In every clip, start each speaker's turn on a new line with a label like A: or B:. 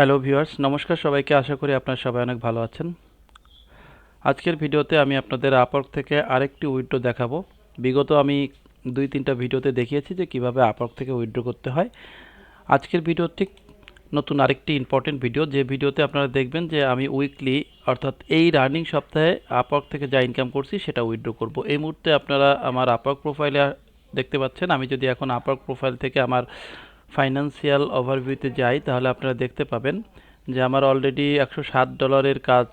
A: Hello viewers, নমস্কার সবাইকে। আশা করি আপনারা সবাই অনেক ভালো আছেন। আজকের ভিডিওতে আমি আপনাদের আপওয়ার্ক থেকে আরেকটি উইথড্র দেখাবো। বিগত আমি 2-3টা ভিডিওতে দেখিয়েছি যে কিভাবে আপওয়ার্ক থেকে উইথড্র করতে হয়। আজকের ভিডিও ঠিক নতুন আরেকটি ইম্পর্টেন্ট ভিডিও, যে ভিডিওতে আপনারা দেখবেন যে আমি উইকলি অর্থাৎ এই রানিং সপ্তাহে আপওয়ার্ক থেকে যা ইনকাম করছি সেটা উইথড্র করব। এই মুহূর্তে আপনারা আমার আপওয়ার্ক প্রোফাইলে দেখতে পাচ্ছেন। আমি যদি এখন আপওয়ার্ক প্রোফাইল থেকে আমার ফাইন্যান্সিয়াল ওভারভিউতে যাই, তাহলে আপনারা দেখতে পাবেন যে আমার অলরেডি $107 কাজ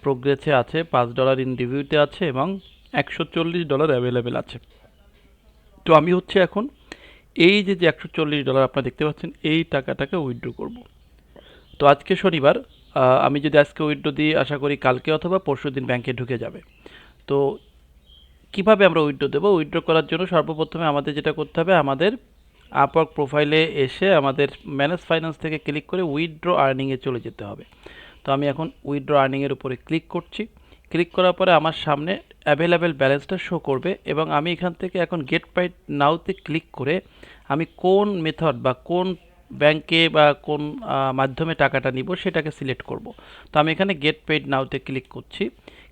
A: প্রোগ্রেসে আছে, $5 ইন রিভিউতে আছে এবং $140 অ্যাভেলেবেল আছে। তো আমি হচ্ছে এখন এই যে $140 আপনারা দেখতে পাচ্ছেন, এই টাকাটাকে উইথড্র করব। তো আজকে শনিবার, আমি যদি আজকে উইথড্র দিই, আশা করি কালকে অথবা পরশুদিন ব্যাংকে ঢুকে যাবে। তো কিভাবে আমরা উইথড্র দেবো? উইথড্র করার জন্য সর্বপ্রথমে আমাদের যেটা করতে হবে, আমাদের আপওয়ার্ক প্রোফাইলে এসে আমাদের ম্যানেজ ফাইন্যান্স থেকে ক্লিক করে উইথড্র আর্নিংয়ে চলে যেতে হবে। তো আমি এখন উইথড্র আর্নিংয়ের উপরে ক্লিক করছি। ক্লিক করার পরে আমার সামনে অ্যাভেলেবেল ব্যালেন্সটা শো করবে এবং আমি এখান থেকে এখন গেট পেইড নাওতে ক্লিক করে আমি কোন মেথড বা কোন ব্যাংকে বা কোন মাধ্যমে টাকাটা নিব সেটাকে সিলেক্ট করব। তো আমি এখানে গেট পেইড নাওতে ক্লিক করছি।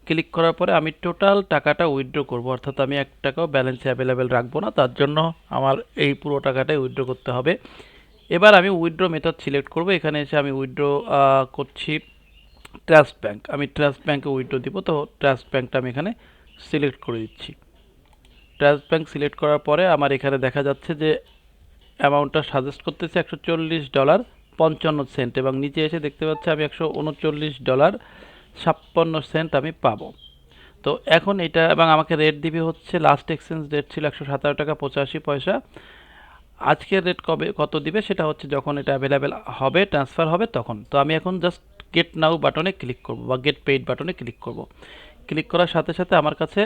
A: ক্লিক করার পরে আমি টোটাল টাকাটা উইথড্র করব, অর্থাৎ আমি 1 টাকাও ব্যালেন্সে অ্যাভেলেবেল রাখবো না। তার জন্য আমার এই পুরো টাকাটাই উইথড্র করতে হবে। এবার আমি উইথড্র মেথড সিলেক্ট করব। এখানে এসে আমি উইথড্র করছি ট্রাস্ট ব্যাংক। আমি ট্রাস্ট ব্যাংকে উইথড্র দিব, তো ট্রাস্ট ব্যাংকটা আমি এখানে সিলেক্ট করে দিচ্ছি। ট্রাস্ট ব্যাংক সিলেক্ট করার পরে আমার এখানে দেখা যাচ্ছে যে অ্যামাউন্টটা সাজেস্ট করতেছে $140.55 এবং নিচে এসে দেখতে পাচ্ছি আমি $139.56 আমি পাবো। তো এখন এটা, এবং আমাকে রেট দিবে হচ্ছে, লাস্ট এক্সচেঞ্জ রেট ছিল $117.85। আজকের রেট কত দিবে সেটা হচ্ছে যখন এটা অ্যাভেলেবেল হবে, ট্রান্সফার হবে তখন। তো আমি এখন জাস্ট গেট নাও বাটনে ক্লিক করব বা গেট পেইড বাটনে ক্লিক করব। ক্লিক করার সাথে সাথে আমার কাছে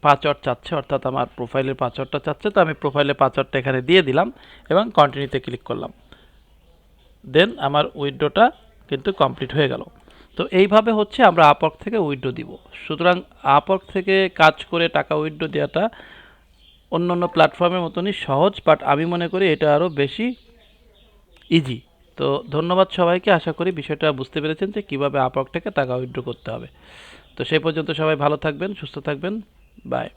A: পাসওয়ার্ড চাচ্ছে, অর্থাৎ আমার প্রোফাইলের পাসওয়ার্ডটা চাচ্ছে। তো আমি প্রোফাইলের পাসওয়ার্ডটা এখানে দিয়ে দিলাম এবং কন্টিনিউতে ক্লিক করলাম। দেন আমার উইথড্রটা কিন্তু কমপ্লিট হয়ে গেল। তো এইভাবে হচ্ছে আমরা আপওয়ার্ক থেকে উইথড্র দিব। সুতরাং আপওয়ার্ক থেকে কাজ করে টাকা উইথড্র দেওয়াটা অন্যান্য প্ল্যাটফর্মের মতনই সহজ, বাট আমি মনে করি এটা আরও বেশি ইজি। তো ধন্যবাদ সবাইকে। আশা করি বিষয়টা বুঝতে পেরেছেন যে কীভাবে আপওয়ার্ক থেকে টাকা উইথড্র করতে হবে। তো সেই পর্যন্ত সবাই ভালো থাকবেন, সুস্থ থাকবেন। বাই।